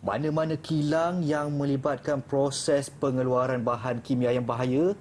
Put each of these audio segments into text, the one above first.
Mana-mana kilang yang melibatkan proses pengeluaran bahan kimia yang bahaya,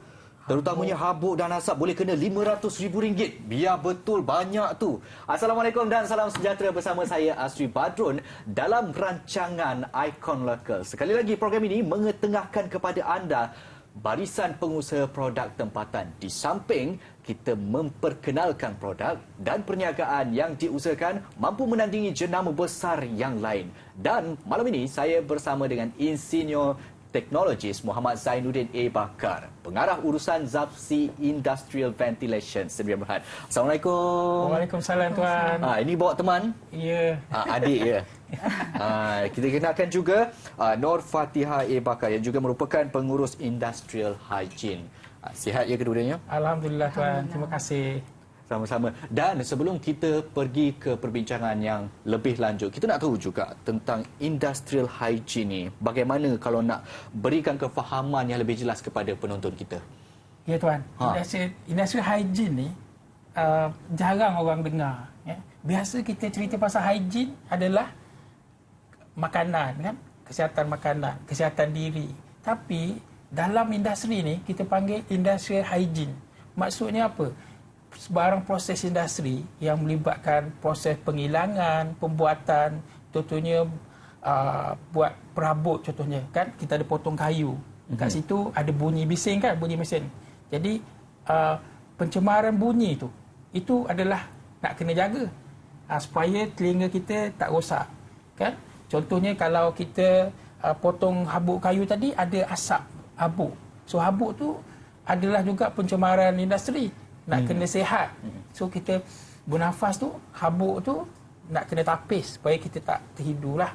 terutamanya habuk dan asap, boleh kena RM500,000. Biar betul banyak tu. Assalamualaikum dan salam sejahtera, bersama saya Asri Badrun dalam rancangan Ikon Lokal. Sekali lagi program ini mengetengahkan kepada anda barisan pengusaha produk tempatan. Di samping kita memperkenalkan produk dan perniagaan yang diusahakan mampu menandingi jenama besar yang lain. Dan malam ini saya bersama dengan Insinyur Teknologis Muhammad Zainuddin A. Bakar, pengarah urusan Zapsi Industrial Ventilation Sdn Bhd. Assalamualaikum. Waalaikumsalam tuan. Ini bawa teman? Ya. Adik ya. Kita kenalkan juga Nur Fatihah A. Bakar yang juga merupakan pengurus Industrial Hygiene. Sihat ya kedua-duanya? Alhamdulillah tuan. Terima kasih. Sama-sama. Dan sebelum kita pergi ke perbincangan yang lebih lanjut, kita nak tahu juga tentang industrial hygiene ni. Bagaimana kalau nak berikan kefahaman yang lebih jelas kepada penonton kita? Ya tuan. Industrial hygiene ni jarang orang dengar. Ya. Biasa kita cerita pasal hygiene adalah makanan, kan? Kesihatan makanan, kesihatan diri. Tapi dalam industri ni kita panggil industrial hygiene. Maksudnya apa? Sebarang proses industri yang melibatkan proses penghilangan, pembuatan, contohnya buat perabot contohnya, kan kita ada potong kayu. Kat situ ada bunyi bising, kan, bunyi mesin. Jadi pencemaran bunyi itu adalah nak kena jaga supaya telinga kita tak rosak, kan. Contohnya kalau kita potong habuk kayu tadi, ada asap habuk. So habuk tu adalah juga pencemaran industri. Nak kena sihat. So kita bernafas tu, habuk tu nak kena tapis supaya kita tak terhidu lah.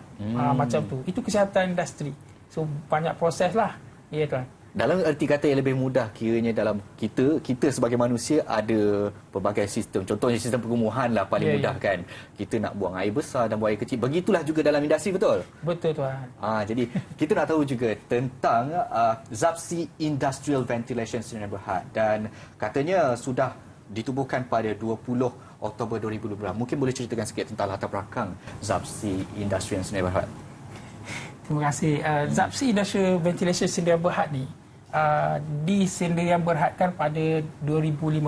Macam tu. Itu kesihatan industri. So banyak proses lah. Ya tuan. Dalam erti kata yang lebih mudah, kiranya dalam kita sebagai manusia ada pelbagai sistem. Contohnya sistem pengumuman lah paling mudah kan. Kita nak buang air besar dan buang air kecil. Begitulah juga dalam industri, betul? Betul tuan. Jadi kita nak tahu juga tentang Zapsi Industrial Ventilation Sdn Bhd, dan katanya sudah ditubuhkan pada 20 Oktober 2012. Mungkin boleh ceritakan sikit tentang latar belakang Zapsi Industrial Sdn Bhd. Terima kasih. Zapsi Industrial Ventilation Sdn Bhd ni disendirian berhadkan pada 2015.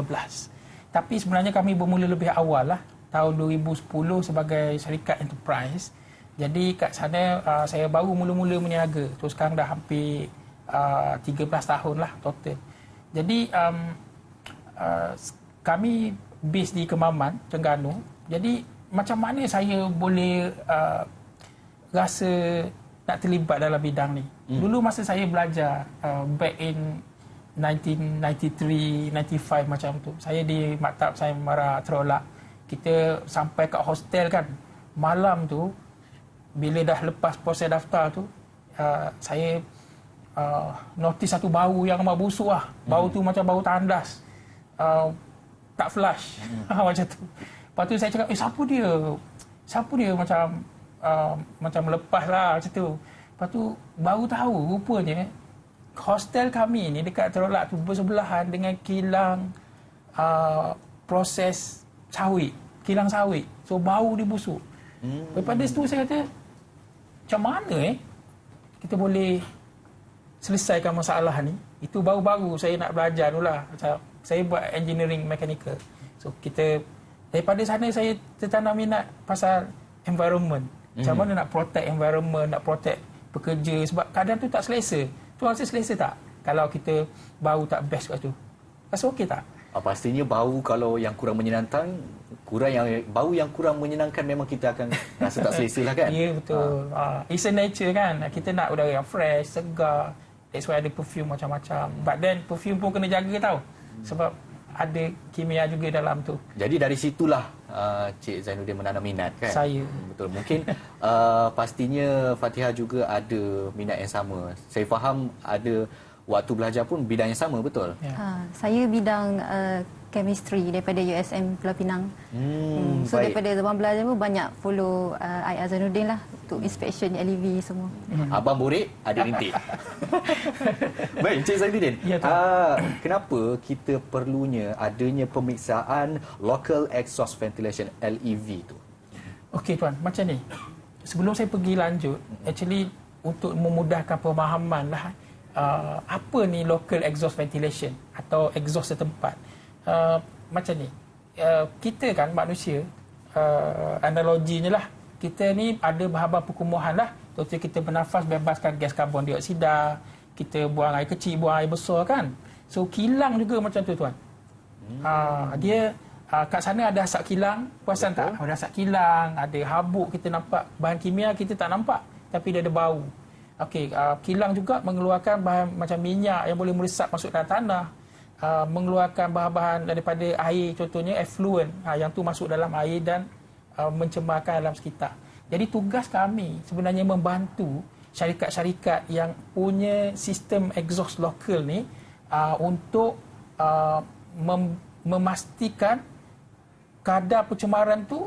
Tapi sebenarnya kami bermula lebih awal lah, tahun 2010 sebagai syarikat enterprise. Jadi kat sana saya baru mula-mula meniaga. Terus sekarang dah hampir 13 tahun lah total. Jadi kami base di Kemaman, Terengganu. Jadi macam mana saya boleh rasa nak terlibat dalam bidang ni. Dulu masa saya belajar back in 1993, 95 macam tu. Saya di Maktab Sayembara Terolak. Kita sampai kat hostel kan. Malam tu bila dah lepas proses daftar tu, saya notice satu bau yang amat busuk lah. Bau tu macam bau tandas. Tak flush. Macam tu. Lepas tu saya cakap, siapa dia? Siapa dia macam lepas lah macam tu. Lepas tu baru tahu rupanya hostel kami ni dekat Terolak tu bersebelahan dengan kilang proses sawit, kilang sawit. So bau dia busuk. Daripada situ saya kata, macam mana kita boleh selesaikan masalah ni. Itu baru-baru saya nak belajar tu lah. Saya buat engineering mechanical. So kita daripada sana saya tertanam minat pasal environment. Macam mana nak protect environment, nak protect pekerja, sebab kadang tu tak selesa. Tu rasa selesa tak? Kalau kita bau tak best kat tu. Rasa okey tak? Pastinya bau kalau yang kurang menyenangkan, bau yang kurang menyenangkan memang kita akan rasa tak selesa lah kan? Ya, betul. It's a nature kan. Kita nak udara yang fresh, segar. That's why ada perfume macam-macam. But then perfume pun kena jaga tau. Sebab ada kimia juga dalam tu. Jadi dari situlah Cik Zainuddin menanam minat kan? Saya. Betul. Mungkin pastinya Fatihah juga ada minat yang sama. Saya faham ada waktu belajar pun bidang yang sama, betul? Ya. Saya bidang chemistry daripada USM Pulau Pinang. So baik. daripada zaman belajar pun banyak follow I.A. Zainuddin lah untuk inspection LEV semua. Abang Borik, adik rintik. Baik, Encik Zainuddin. Ya, kenapa kita perlunya adanya pemeriksaan Local Exhaust Ventilation LEV tu? Okey tuan, macam ni. sebelum saya pergi lanjut, actually untuk memudahkan pemahaman lah apa ni local exhaust ventilation atau exhaust setempat. Macam ni, kita kan manusia, analoginya lah, kita ni ada bahan-bahan perkumuhan lah. Contohnya kita bernafas bebaskan gas karbon dioksida, kita buang air kecil, buang air besar kan. So kilang juga macam tu tuan. Dia kat sana ada asap kilang, perasan tak? Ada asap kilang, ada habuk kita nampak, bahan kimia kita tak nampak tapi dia ada bau. Okey, kilang juga mengeluarkan bahan macam minyak yang boleh meresap masuk dalam tanah, mengeluarkan bahan-bahan daripada air, contohnya effluent, yang tu masuk dalam air dan mencemarkan alam sekitar. Jadi tugas kami sebenarnya membantu syarikat-syarikat yang punya sistem exhaust lokal ni untuk memastikan kadar pencemaran tu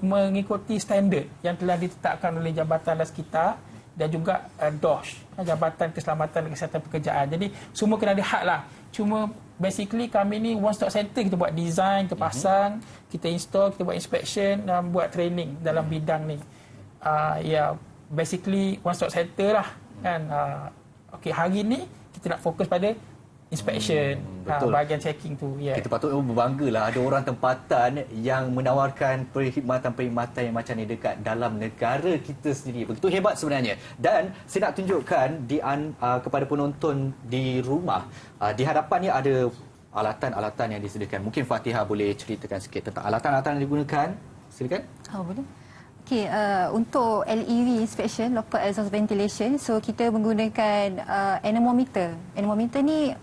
mengikuti standard yang telah ditetapkan oleh Jabatan Alam Sekitar dan juga DOSH, Jabatan Keselamatan dan Kesihatan Pekerjaan. Jadi semua kena ada hak lah. Cuma basically kami ni one stop center, kita buat design, kita pasang, kita install, kita buat inspection dan buat training dalam bidang ni. Basically one stop center lah kan. Okey, hari ni kita nak fokus pada inspection, bahagian checking tu. Kita patut berbanggalah ada orang tempatan yang menawarkan perkhidmatan-perkhidmatan yang macam ni dekat dalam negara kita sendiri. Begitu hebat sebenarnya. Dan saya nak tunjukkan kepada penonton di rumah, di hadapan ni ada alatan-alatan yang disediakan. Mungkin Fatihah boleh ceritakan sikit tentang alatan-alatan yang digunakan. Silakan. Boleh. Okey, untuk LEV inspection, local exhaust ventilation, so kita menggunakan anemometer. Anemometer ni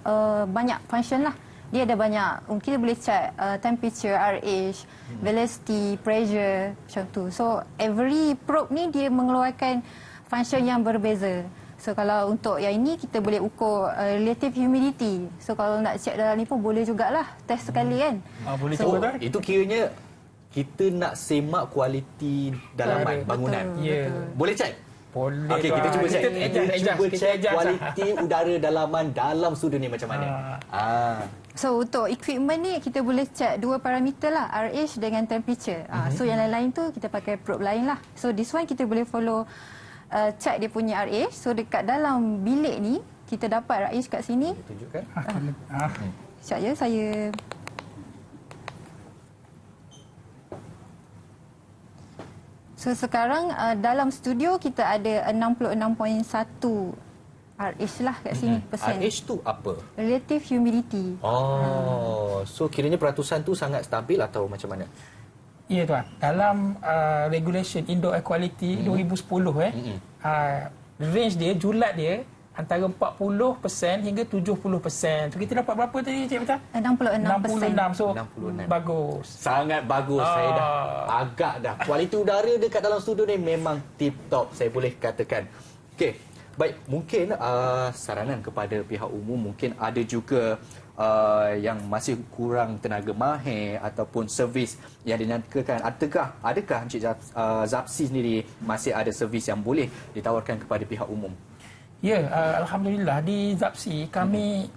banyak function lah. Dia ada banyak, kita boleh check temperature, RH, velocity, pressure, macam tu. So every probe ni dia mengeluarkan function yang berbeza. So kalau untuk yang ini kita boleh ukur relative humidity. So kalau nak check dalam ni pun boleh jugalah test sekali kan. Boleh so, cuba. Itu kiranya kita nak semak kualiti dalaman bangunan. Ya. Boleh cek? Boleh. Okey, kita cuba cek. Kita cuba cek adjust kualiti udara dalaman dalam studio ni macam mana. So untuk equipment ni kita boleh cek dua parameter lah, RH dengan temperature. So yang lain-lain tu kita pakai probe lain lah. So this one kita boleh follow check dia punya RH. So dekat dalam bilik ni kita dapat RH kat sini. Tunjukkan. Sekejap ya, saya So sekarang dalam studio kita ada 66.1 RH lah kat sini persen. RH tu apa? Relative humidity. So kiranya peratusan tu sangat stabil atau macam mana? Ya tuan. Dalam regulation Indoor Air Quality 2010 range dia, julat dia antara 40% hingga 70%. So kita dapat berapa tadi Cik Beta? 66%. 66. So 66. bagus. Sangat bagus. Saya dah agak dah. Kualiti udara dekat dalam studio ni memang tip top, saya boleh katakan. Okey. Baik, mungkin saranan kepada pihak umum, mungkin ada juga yang masih kurang tenaga mahir ataupun servis yang dinyatakan. Adakah Encik Zapsi sendiri masih ada servis yang boleh ditawarkan kepada pihak umum? Ya, alhamdulillah di Zapsi kami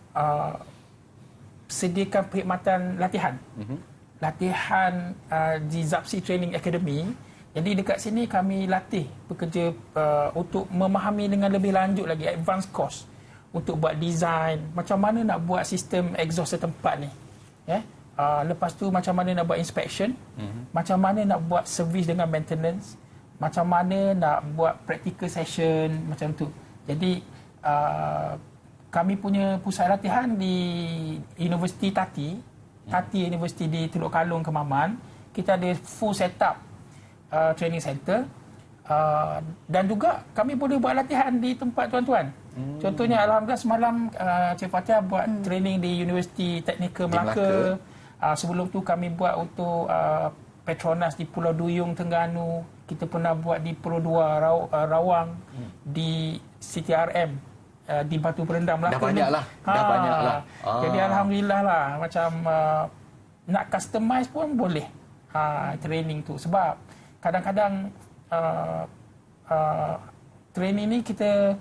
sediakan perkhidmatan latihan. Latihan di Zapsi Training Academy. Jadi dekat sini kami latih pekerja untuk memahami dengan lebih lanjut lagi advanced course untuk buat design, macam mana nak buat sistem exhaust setempat ni. Lepas tu macam mana nak buat inspection, macam mana nak buat service dengan maintenance, macam mana nak buat practical session macam tu. Jadi kami punya pusat latihan di Universiti Tati Universiti di Teluk Kalong, Kemaman. Kita ada full setup training center dan juga kami boleh buat latihan di tempat tuan-tuan. Contohnya alhamdulillah semalam Cik Fatihah buat training di Universiti Teknikal Melaka. Sebelum tu kami buat untuk Petronas di Pulau Duyung, Terengganu. Kita pernah buat di Pulau Dua, Rawang, di CTRM, di Batu Berendam Melaka. Dah banyak lah. Jadi alhamdulillah lah, macam nak customize pun boleh training tu. Sebab kadang-kadang training ni kita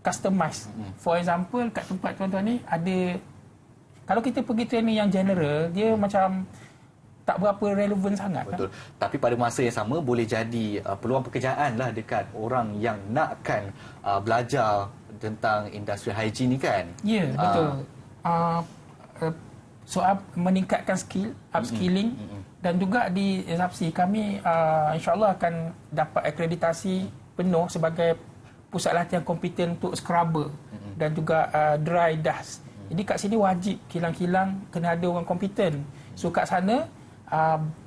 customize. For example, kat tempat tuan-tuan ni ada, kalau kita pergi training yang general, dia macam tak berapa relevan sangat. Betul. Tapi pada masa yang sama boleh jadi peluang pekerjaan lah dekat orang yang nakkan belajar tentang industri hygiene ni kan. Ya, betul. Soal meningkatkan skill, upskilling dan juga di Zapsi kami insya-Allah akan dapat akreditasi penuh sebagai pusat latihan kompeten untuk scrubber dan juga dry dust. Jadi kat sini wajib kilang-kilang kena ada orang kompeten. So kat sana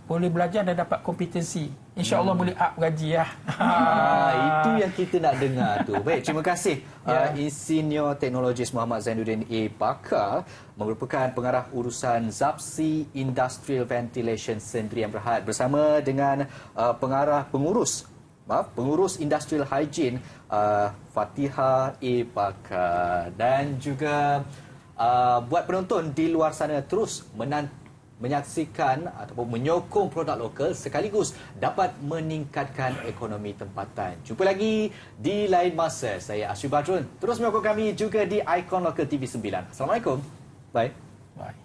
boleh belajar dan dapat kompetensi. InsyaAllah boleh up gaji lah. Itu yang kita nak dengar tu. Baik, terima kasih Insinyur Teknologis Muhammad Zainuddin A. Bakar, merupakan pengarah urusan Zapsi Industrial Ventilation Sdn Berhad, bersama dengan pengurus Industrial Hygiene Fatihah A. Bakar, dan juga buat penonton di luar sana terus menyaksikan ataupun menyokong produk lokal sekaligus dapat meningkatkan ekonomi tempatan. Jumpa lagi di lain masa. Saya Ashri Badrun. Terus menyokong kami juga di Ikon Lokal TV 9. Assalamualaikum. Bye. Bye.